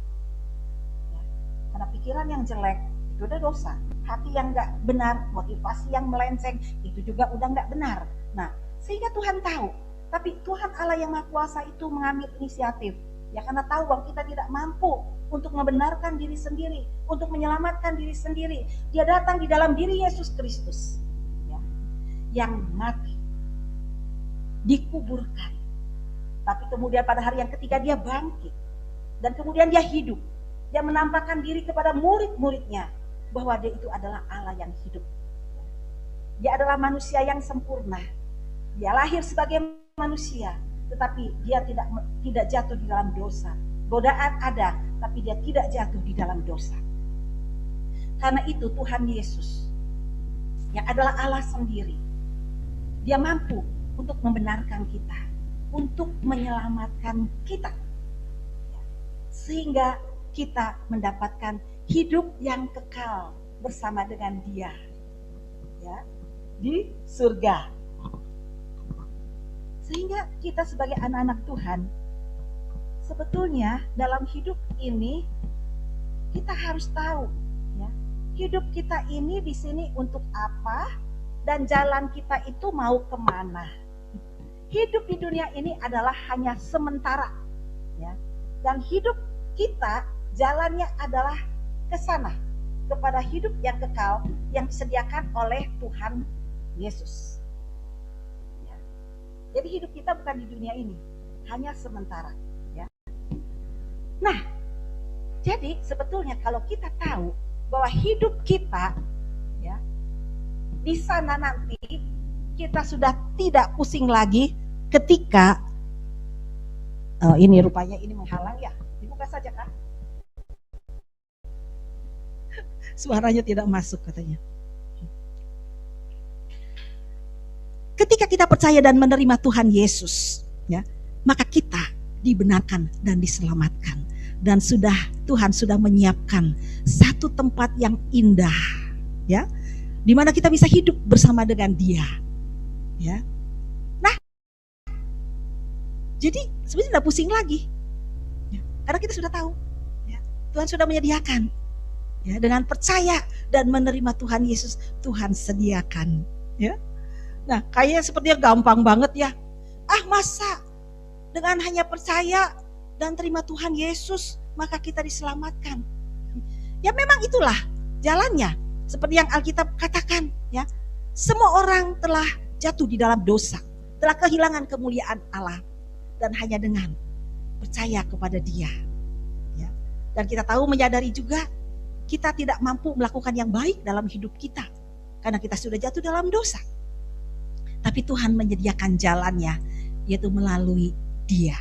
Ya. Karena pikiran yang jelek itu udah dosa, hati yang nggak benar, motivasi yang melenceng itu juga udah nggak benar. Nah, sehingga Tuhan tahu, tapi Tuhan Allah yang Maha Kuasa itu mengambil inisiatif, ya, karena tahu bahwa kita tidak mampu untuk membenarkan diri sendiri, untuk menyelamatkan diri sendiri. Dia datang di dalam diri Yesus Kristus, ya, yang mati, dikuburkan, tapi kemudian pada hari yang ketiga dia bangkit. Dan kemudian dia hidup. Dia menampakkan diri kepada murid-muridnya bahwa dia itu adalah Allah yang hidup. Dia adalah manusia yang sempurna. Dia lahir sebagai manusia, tetapi dia tidak jatuh di dalam dosa. Godaan ada, tapi dia tidak jatuh di dalam dosa. Karena itu Tuhan Yesus yang adalah Allah sendiri, dia mampu untuk membenarkan kita, untuk menyelamatkan kita, sehingga kita mendapatkan hidup yang kekal bersama dengan Dia, ya, di surga. Sehingga kita sebagai anak-anak Tuhan, sebetulnya dalam hidup ini kita harus tahu, ya, hidup kita ini di sini untuk apa dan jalan kita itu mau kemana. Hidup di dunia ini adalah hanya sementara, ya, dan hidup kita jalannya adalah ke sana, kepada hidup yang kekal yang disediakan oleh Tuhan Yesus. Ya. Jadi hidup kita bukan di dunia ini, hanya sementara. Ya. Nah, jadi sebetulnya kalau kita tahu bahwa hidup kita, ya, di sana nanti kita sudah tidak pusing lagi ketika ini rupanya ini menghalang, ya. Dibuka saja, Kak. Suaranya tidak masuk katanya. Ketika kita percaya dan menerima Tuhan Yesus, ya, maka kita dibenarkan dan diselamatkan. Dan Tuhan sudah menyiapkan satu tempat yang indah, ya, di mana kita bisa hidup bersama dengan Dia, ya. Nah, jadi sebenarnya tidak pusing lagi, ya, karena kita sudah tahu, ya, Tuhan sudah menyediakan, ya, dengan percaya dan menerima Tuhan Yesus, Tuhan sediakan, ya. Nah, kayaknya sepertinya gampang banget, ya. Masa dengan hanya percaya dan terima Tuhan Yesus maka kita diselamatkan? Ya memang itulah jalannya. Seperti yang Alkitab katakan, ya. Semua orang telah jatuh di dalam dosa, telah kehilangan kemuliaan Allah, dan hanya dengan percaya kepada Dia, ya. Dan kita tahu, menyadari juga kita tidak mampu melakukan yang baik dalam hidup kita karena kita sudah jatuh dalam dosa. Tapi Tuhan menyediakan jalannya, yaitu melalui Dia,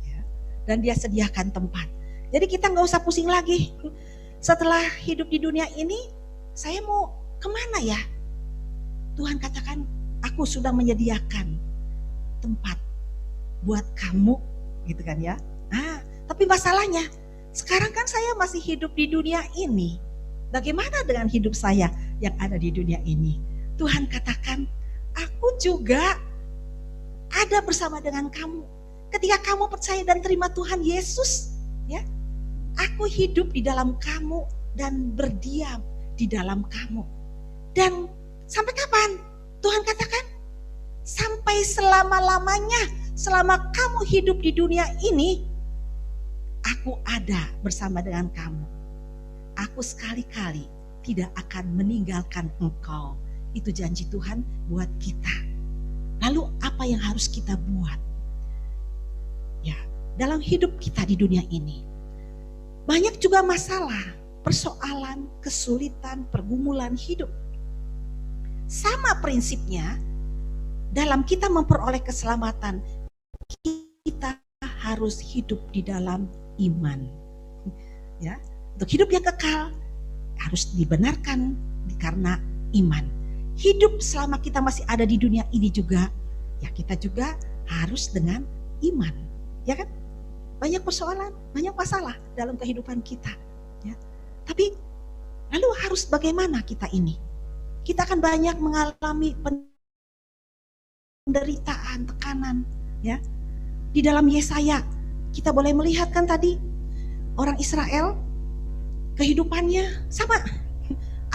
ya. Dan Dia sediakan tempat. Jadi kita nggak usah pusing lagi. Setelah hidup di dunia ini, saya mau kemana ya? Tuhan katakan, aku sudah menyediakan tempat buat kamu, gitu kan, ya. Tapi masalahnya, sekarang kan saya masih hidup di dunia ini. Bagaimana dengan hidup saya yang ada di dunia ini? Tuhan katakan, aku juga ada bersama dengan kamu. Ketika kamu percaya dan terima Tuhan Yesus, ya, aku hidup di dalam kamu dan berdiam di dalam kamu. Dan sampai kapan? Tuhan katakan, sampai selama-lamanya, selama kamu hidup di dunia ini, aku ada bersama dengan kamu. Aku sekali-kali tidak akan meninggalkan engkau. Itu janji Tuhan buat kita. Lalu apa yang harus kita buat? Ya, dalam hidup kita di dunia ini, banyak juga masalah, persoalan, kesulitan, pergumulan hidup. Sama prinsipnya, dalam kita memperoleh keselamatan, kita harus hidup di dalam iman. Ya, untuk hidup yang kekal harus dibenarkan karena iman. Hidup selama kita masih ada di dunia ini juga, ya kita juga harus dengan iman, ya kan? Banyak persoalan, banyak masalah dalam kehidupan kita, ya. Tapi lalu harus bagaimana kita ini? Kita akan banyak mengalami penderitaan, tekanan, ya. Di dalam Yesaya kita boleh melihat kan tadi orang Israel kehidupannya sama.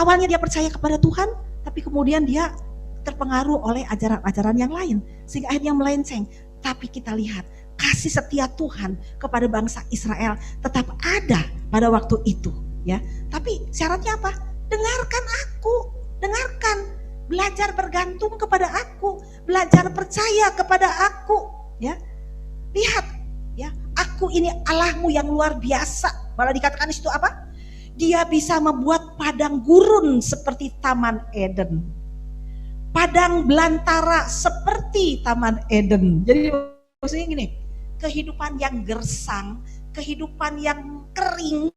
Awalnya dia percaya kepada Tuhan, tapi kemudian dia terpengaruh oleh ajaran-ajaran yang lain sehingga akhirnya melenceng. Tapi kita lihat kasih setia Tuhan kepada bangsa Israel tetap ada pada waktu itu, ya. Tapi syaratnya apa? Dengarkan aku, dengarkan, belajar bergantung kepada aku, belajar percaya kepada aku, ya. Lihat, ya, aku Aku ini Allahmu yang luar biasa. Malah dikatakan itu apa? Dia bisa membuat padang gurun seperti Taman Eden. Padang belantara seperti Taman Eden. Jadi maksudnya gini, kehidupan yang gersang, kehidupan yang kering,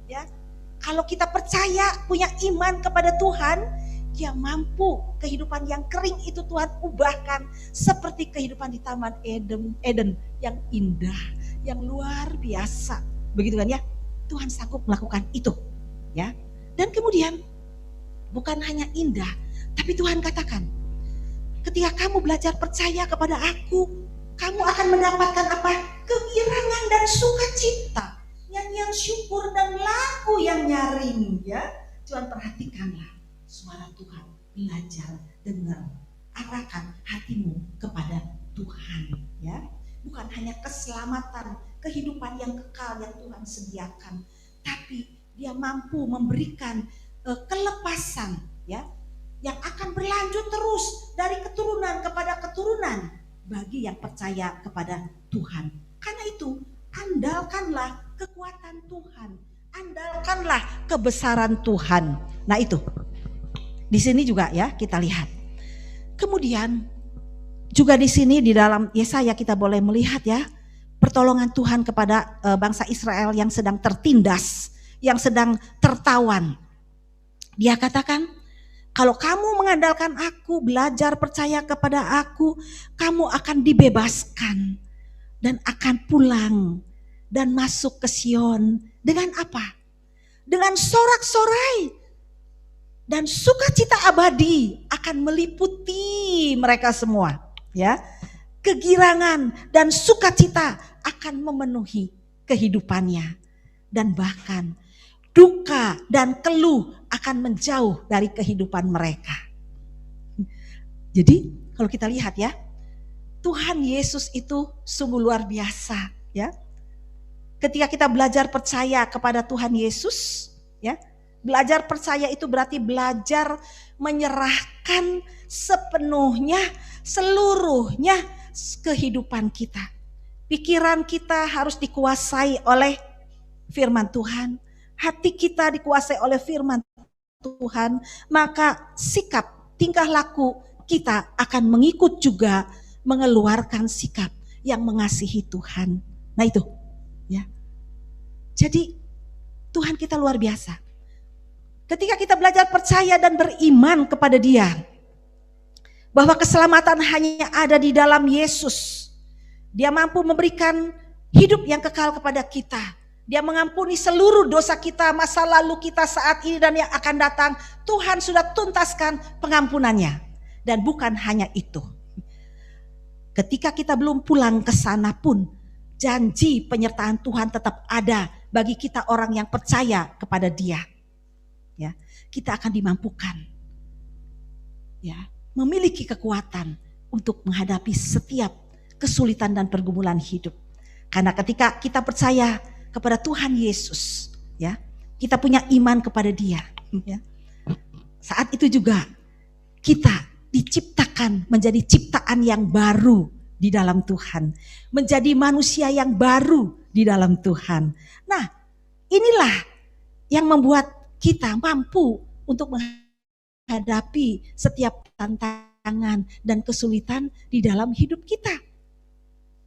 ya. Kalau kita percaya, punya iman kepada Tuhan, Dia mampu kehidupan yang kering itu Tuhan ubahkan seperti kehidupan di Taman Eden yang indah, yang luar biasa. Begitu kan ya? Tuhan sanggup melakukan itu, ya. Dan kemudian bukan hanya indah, tapi Tuhan katakan, ketika kamu belajar percaya kepada Aku, kamu akan mendapatkan apa? Kegirangan dan sukacita, nyanyian syukur dan lagu yang nyaring, ya. Tuhan perhatikanlah suara Tuhan, belajar, dengar, arahkan hatimu kepada Tuhan, ya. Bukan hanya keselamatan, kehidupan yang kekal yang Tuhan sediakan, tapi Dia mampu memberikan kelepasan, ya, yang akan berlanjut terus dari keturunan kepada keturunan bagi yang percaya kepada Tuhan. Karena itu, andalkanlah kekuatan Tuhan, andalkanlah kebesaran Tuhan. Nah itu, di sini juga ya kita lihat. Kemudian juga di sini di dalam Yesaya kita boleh melihat ya pertolongan Tuhan kepada bangsa Israel yang sedang tertindas, yang sedang tertawan. Dia katakan, kalau kamu mengandalkan Aku, belajar percaya kepada Aku, kamu akan dibebaskan dan akan pulang dan masuk ke Sion dengan apa? Dengan sorak-sorai dan sukacita abadi akan meliputi mereka semua, ya. Kegirangan dan sukacita akan memenuhi kehidupannya, dan bahkan duka dan keluh akan menjauh dari kehidupan mereka. Jadi kalau kita lihat ya, Tuhan Yesus itu sungguh luar biasa, ya. Ketika kita belajar percaya kepada Tuhan Yesus, ya, belajar percaya itu berarti belajar menyerahkan sepenuhnya, seluruhnya kehidupan kita. Pikiran kita harus dikuasai oleh firman Tuhan. Hati kita dikuasai oleh firman Tuhan. Maka sikap, tingkah laku kita akan mengikut juga mengeluarkan sikap yang mengasihi Tuhan. Nah itu, ya. Jadi Tuhan kita luar biasa. Ketika kita belajar percaya dan beriman kepada Dia, bahwa keselamatan hanya ada di dalam Yesus. Dia mampu memberikan hidup yang kekal kepada kita. Dia mengampuni seluruh dosa kita, masa lalu kita saat ini dan yang akan datang. Tuhan sudah tuntaskan pengampunannya. Dan bukan hanya itu. Ketika kita belum pulang ke sana pun, janji penyertaan Tuhan tetap ada bagi kita orang yang percaya kepada Dia. Ya, kita akan dimampukan, ya, memiliki kekuatan untuk menghadapi setiap kesulitan dan pergumulan hidup. Karena ketika kita percaya kepada Tuhan Yesus, ya, kita punya iman kepada Dia, ya. Saat itu juga kita diciptakan menjadi ciptaan yang baru di dalam Tuhan, menjadi manusia yang baru di dalam Tuhan. Nah, inilah yang membuat kita mampu untuk menghadapi setiap tantangan dan kesulitan di dalam hidup kita.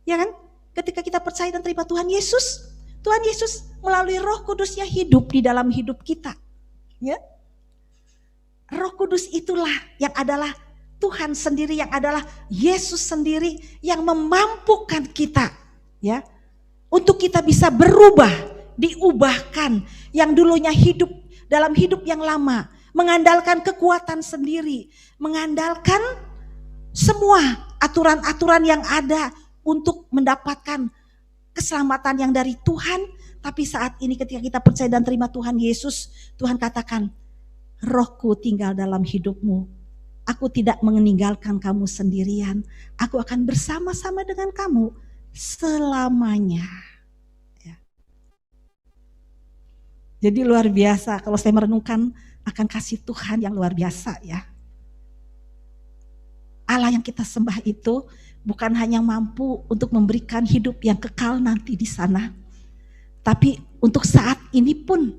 Ya kan? Ketika kita percaya dan terima Tuhan Yesus melalui Roh Kudus-Nya hidup di dalam hidup kita. Ya. Roh Kudus itulah yang adalah Tuhan sendiri, yang adalah Yesus sendiri yang memampukan kita, ya, untuk kita bisa berubah, diubahkan yang dulunya hidup dalam hidup yang lama, mengandalkan kekuatan sendiri, mengandalkan semua aturan-aturan yang ada untuk mendapatkan keselamatan yang dari Tuhan. Tapi saat ini ketika kita percaya dan terima Tuhan Yesus, Tuhan katakan, Rohku tinggal dalam hidupmu. Aku tidak meninggalkan kamu sendirian. Aku akan bersama-sama dengan kamu selamanya. Jadi luar biasa kalau saya merenungkan akan kasih Tuhan yang luar biasa, ya. Allah yang kita sembah itu bukan hanya mampu untuk memberikan hidup yang kekal nanti di sana, tapi untuk saat ini pun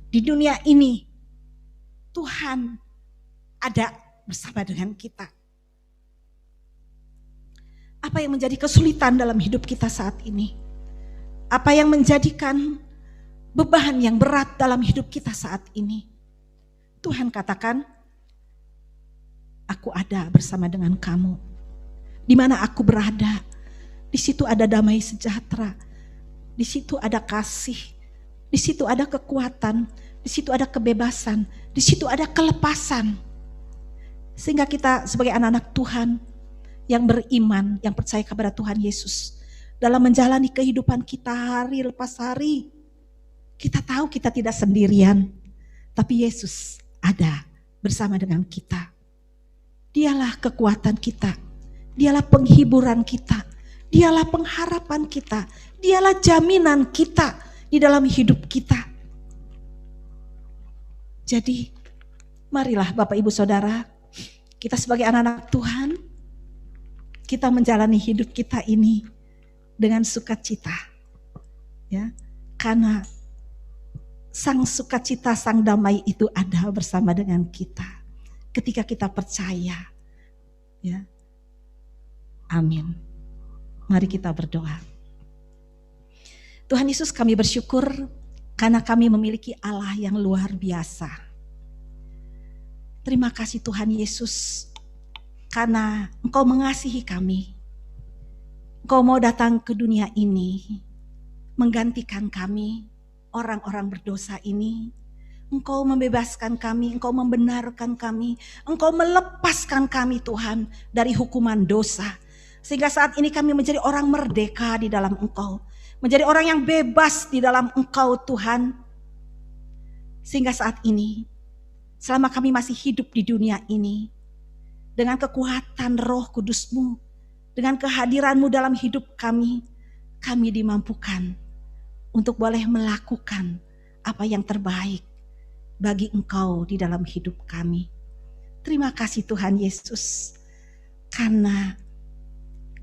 di dunia ini Tuhan ada bersama dengan kita. Apa yang menjadi kesulitan dalam hidup kita saat ini? Apa yang menjadikan beban yang berat dalam hidup kita saat ini? Tuhan katakan, aku ada bersama dengan kamu. Di mana aku berada, di situ ada damai sejahtera, di situ ada kasih, di situ ada kekuatan, di situ ada kebebasan, di situ ada kelepasan. Sehingga kita sebagai anak-anak Tuhan yang beriman, yang percaya kepada Tuhan Yesus, dalam menjalani kehidupan kita hari lepas hari, kita tahu kita tidak sendirian, tapi Yesus ada bersama dengan kita. Dialah kekuatan kita, dialah penghiburan kita, dialah pengharapan kita, dialah jaminan kita di dalam hidup kita. Jadi marilah Bapak Ibu Saudara, kita sebagai anak-anak Tuhan, kita menjalani hidup kita ini dengan sukacita. Ya, karena Sang sukacita, Sang damai itu ada bersama dengan kita ketika kita percaya. Ya. Amin. Mari kita berdoa. Tuhan Yesus, kami bersyukur karena kami memiliki Allah yang luar biasa. Terima kasih Tuhan Yesus, karena Engkau mengasihi kami. Engkau mau datang ke dunia ini, menggantikan kami, orang-orang berdosa ini. Engkau membebaskan kami, Engkau membenarkan kami, Engkau melepaskan kami Tuhan dari hukuman dosa. Sehingga saat ini kami menjadi orang merdeka di dalam Engkau. Menjadi orang yang bebas di dalam Engkau Tuhan. Sehingga saat ini, selama kami masih hidup di dunia ini, dengan kekuatan Roh Kudus-Mu, dengan kehadiran-Mu dalam hidup kami dimampukan untuk boleh melakukan apa yang terbaik bagi Engkau di dalam hidup kami. Terima kasih Tuhan Yesus, karena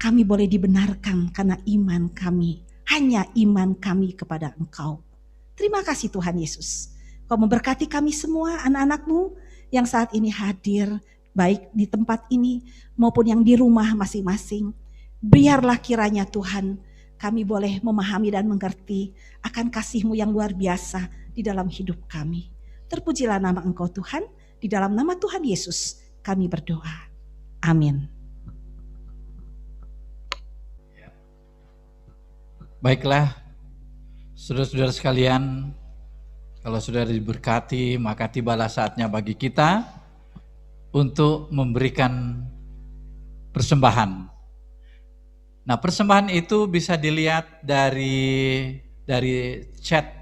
kami boleh dibenarkan karena iman kami, hanya iman kami kepada Engkau. Terima kasih Tuhan Yesus. Kau memberkati kami semua anak-anak-Mu yang saat ini hadir, baik di tempat ini maupun yang di rumah masing-masing. Biarlah kiranya Tuhan, kami boleh memahami dan mengerti akan kasih-Mu yang luar biasa di dalam hidup kami. Terpujilah nama Engkau Tuhan, di dalam nama Tuhan Yesus kami berdoa. Amin. Baiklah, saudara-saudara sekalian, kalau sudah diberkati, maka tibalah saatnya bagi kita untuk memberikan persembahan. Nah, persembahan itu bisa dilihat dari chat.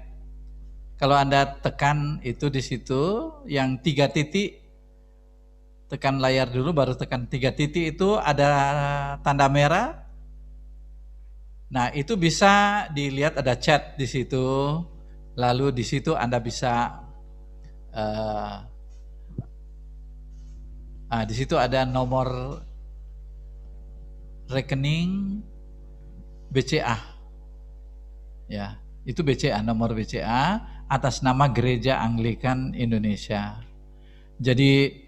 Kalau Anda tekan itu di situ, yang 3 titik, tekan layar dulu, baru tekan 3 titik itu ada tanda merah. Nah, itu bisa dilihat ada chat di situ. Lalu di situ Anda bisa di situ ada nomor rekening BCA. Ya, itu BCA, nomor BCA atas nama Gereja Anglikan Indonesia. Jadi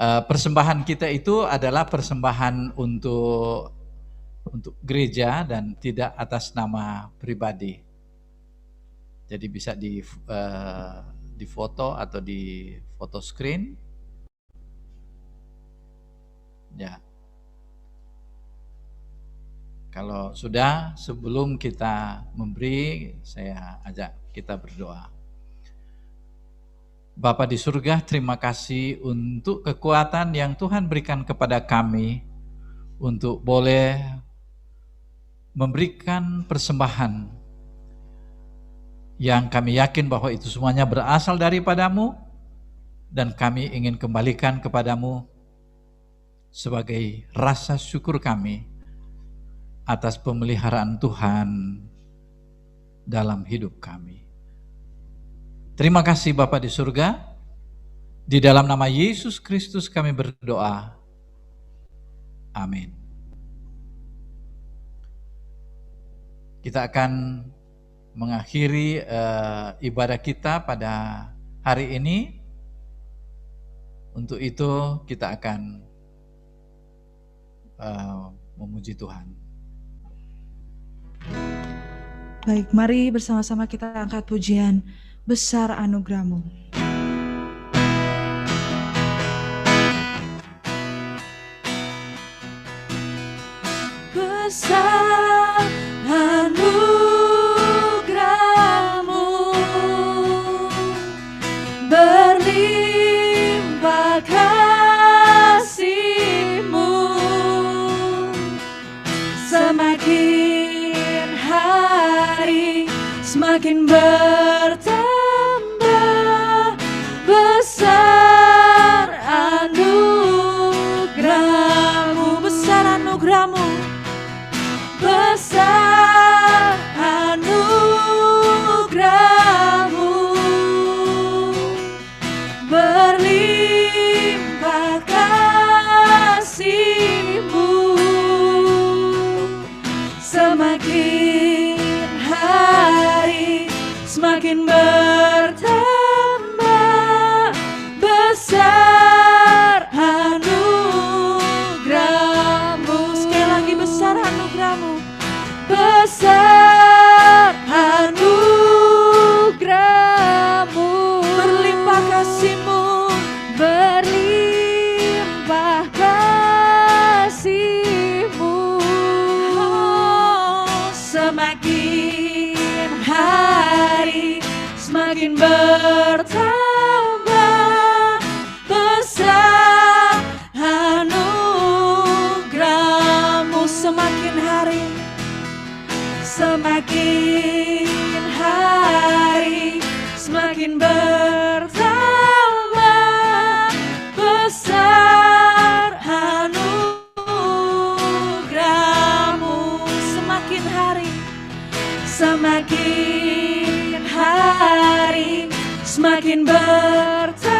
persembahan kita itu adalah persembahan untuk gereja dan tidak atas nama pribadi. Jadi bisa di foto atau di foto screen. Ya. Kalau sudah, sebelum kita memberi, saya ajak kita berdoa. Bapa di surga, terima kasih untuk kekuatan yang Tuhan berikan kepada kami untuk boleh memberikan persembahan yang kami yakin bahwa itu semuanya berasal daripada-Mu, dan kami ingin kembalikan kepada-Mu sebagai rasa syukur kami atas pemeliharaan Tuhan dalam hidup kami. Terima kasih Bapa di surga, di dalam nama Yesus Kristus kami berdoa. Amin. Kita akan mengakhiri ibadah kita pada hari ini. Untuk itu kita akan memuji Tuhan. Baik, mari bersama-sama kita angkat pujian Besar Anugerah-Mu. Besar anugerah-Mu, berlimpah kasih-Mu, semakin hari semakin bertambah. Besar anugerah-Mu, besar anugerah-Mu, besar anugerah-Mu, berlimpah kasih-Mu, semakin hari semakin bertambah. Besar anugerah-Mu, sekali lagi besar anugerah-Mu, besar anugerah-Mu, berlimpah kasih-Mu, berlimpah kasih-Mu, semakin hari semakin bertambah. Besar anugerah-Mu, semakin hari semakin hari semakin bertambah. Besar anugerah-Mu, semakin hari semakin hari semakin bertambah.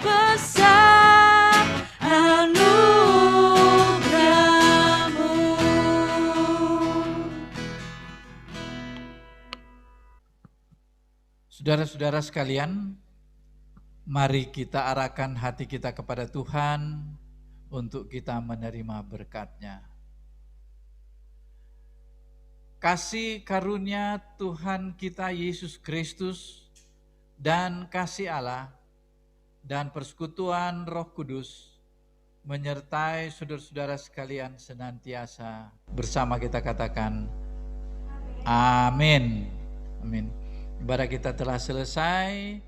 Besar anugerah-Mu. Saudara-saudara sekalian, mari kita arahkan hati kita kepada Tuhan untuk kita menerima berkat-Nya. Kasih karunia Tuhan kita Yesus Kristus dan kasih Allah dan persekutuan Roh Kudus menyertai saudara-saudara sekalian senantiasa bersama. Kita katakan amin. Amin. Ibadah kita telah selesai.